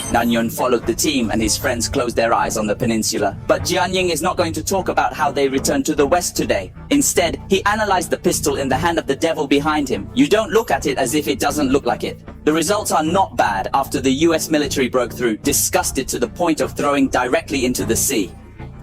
Nanyun followed the team and his friends closed their eyes on the peninsula. But Jianying is not going to talk about how they returned to the west today. Instead, he analyzed the pistol in the hand of the devil behind him. You don't look at it as if it doesn't look like it. The results are not bad after the US military broke through, discussed it to the point of throwing directly into the sea.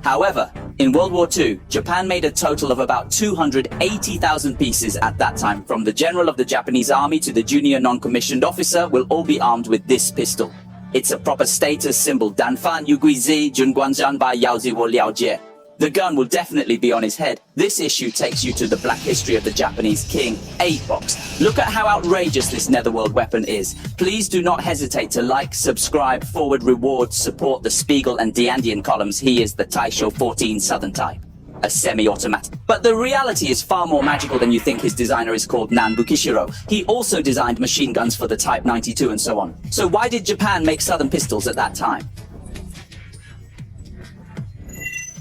However, in World War II, Japan made a total of about 280,000 pieces at that time. From the general of the Japanese army to the junior non-commissioned officer will all be armed with this pistol. It's a proper status symbol. Danfan Yuguizi Junguanzhan Bai Yaozi Wo Liaojie. The gun will definitely be on his head. This issue takes you to the black history of the Japanese king, 8-box. Look at how outrageous this netherworld weapon is. Please do not hesitate to like, subscribe, forward rewards, support the Spiegel and Diandian columns. He is the Taisho 14 Southern type, a semi-automatic. But the reality is far more magical than you think. His designer is called Nambu Kishiro. He also designed machine guns for the Type 92 and so on. So why did Japan make Southern pistols at that time?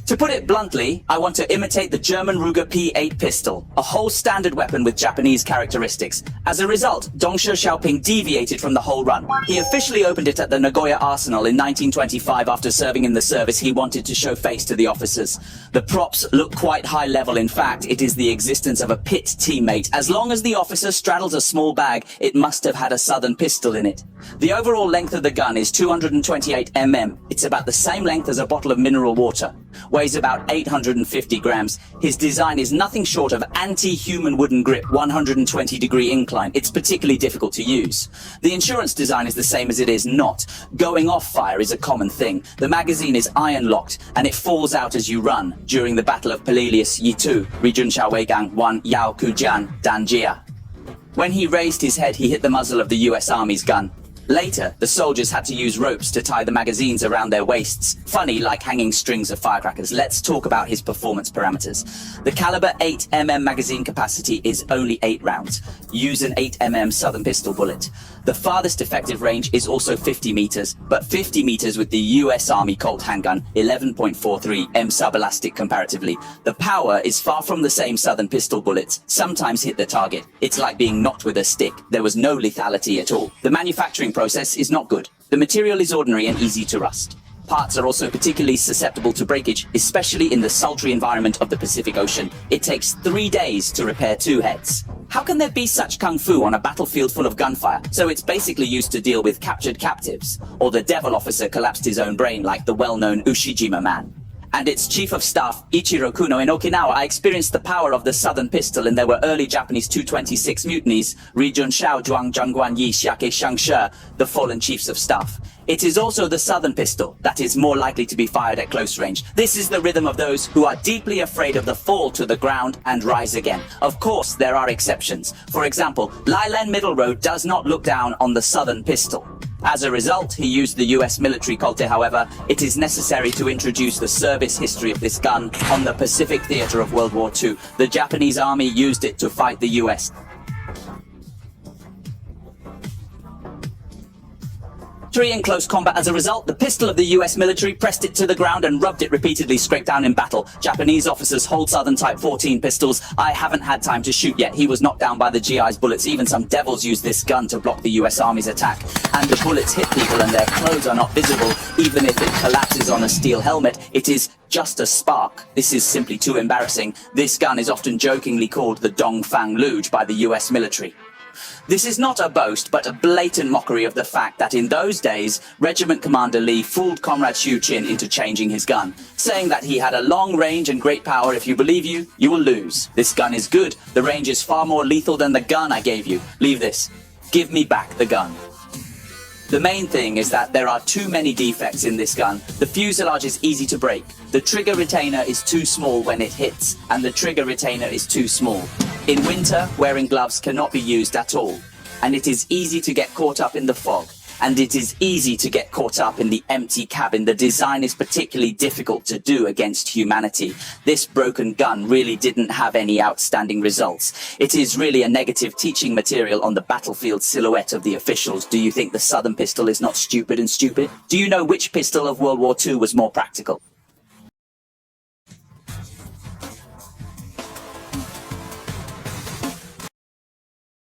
To put it bluntly, I want to imitate the German Ruger P8 pistol, a whole standard weapon with Japanese characteristics. As a result, Dongsha Xiaoping deviated from the whole run. He officially opened it at the Nagoya Arsenal in 1925 after serving in the service. He wanted to show face to the officers. The props look quite high level. In fact, it is the existence of a pit teammate. As long as the officer straddles a small bag, it must have had a Southern pistol in it. The overall length of the gun is 228 mm. It's about the same length as a bottle of mineral water. Weighs about 850 grams. His design is nothing short of anti-human wooden grip, 120-degree incline. It's particularly difficult to use. The insurance design is the same as it is not. Going off fire is a common thing. The magazine is iron-locked, and it falls out as you run. During the Battle of Pelelius Yitu, Rijun Shaowegang 1 Yao Kujian Danjia. When he raised his head, he hit the muzzle of the US Army's gun. Later, the soldiers had to use ropes to tie the magazines around their waists. Funny, like hanging strings of firecrackers. Let's talk about his performance parameters. The caliber 8mm magazine capacity is only 8 rounds. Use an 8mm Southern pistol bullet. The farthest effective range is also 50 meters, but 50 meters with the US Army Colt handgun, 11.43 M subelastic comparatively. The power is far from the same. Southern pistol bullets sometimes hit the target. It's like being knocked with a stick. There was no lethality at all. The manufacturing process is not good. The material is ordinary and easy to rust. Parts are also particularly susceptible to breakage, especially in the sultry environment of the Pacific Ocean. It takes 3 days to repair 2 heads. How can there be such kung fu on a battlefield full of gunfire? So it's basically used to deal with captured captives. Or the devil officer collapsed his own brain like the well-known Ushijima man. And its chief of staff, Ichiro Kuno, in Okinawa. I experienced the power of the Southern pistol, and there were early Japanese 226 mutinies. Rijun Shao Zhuang Zhangguan Yi Xiake Shangshi, the fallen chiefs of staff. It is also the Southern pistol that is more likely to be fired at close range. This is the rhythm of those who are deeply afraid of the fall to the ground and rise again. Of course, there are exceptions. For example, Lailan Middle Road does not look down on the Southern pistol. As a result, he used the US military Colte. However, it is necessary to introduce the service history of this gun on the Pacific theater of World War II. The Japanese army used it to fight the US. In close combat. As a result, the pistol of the US military pressed it to the ground and rubbed it repeatedly, scraped down in battle. Japanese officers hold Southern Type 14 pistols. I haven't had time to shoot yet. He was knocked down by the GI's bullets. Even some devils use this gun to block the US Army's attack. And the bullets hit people and their clothes are not visible. Even if it collapses on a steel helmet, it is just a spark. This is simply too embarrassing. This gun is often jokingly called the Dongfang Luge by the US military. This is not a boast, but a blatant mockery of the fact that in those days, Regiment Commander Lee fooled Comrade Xu Qin into changing his gun, saying that he had a long range and great power. If you believe you will lose. This gun is good. The range is far more lethal than the gun I gave you. Leave this. Give me back the gun. The main thing is that there are too many defects in this gun. The fuselage is easy to break. The trigger retainer is too small when it hits, and the trigger retainer is too small. In winter, wearing gloves cannot be used at all. And it is easy to get caught up in the fog. And it is easy to get caught up in the empty cabin. The design is particularly difficult to do against humanity. This broken gun really didn't have any outstanding results. It is really a negative teaching material on the battlefield silhouette of the officials. Do you think the Southern pistol is not stupid and stupid? Do you know which pistol of World War II was more practical?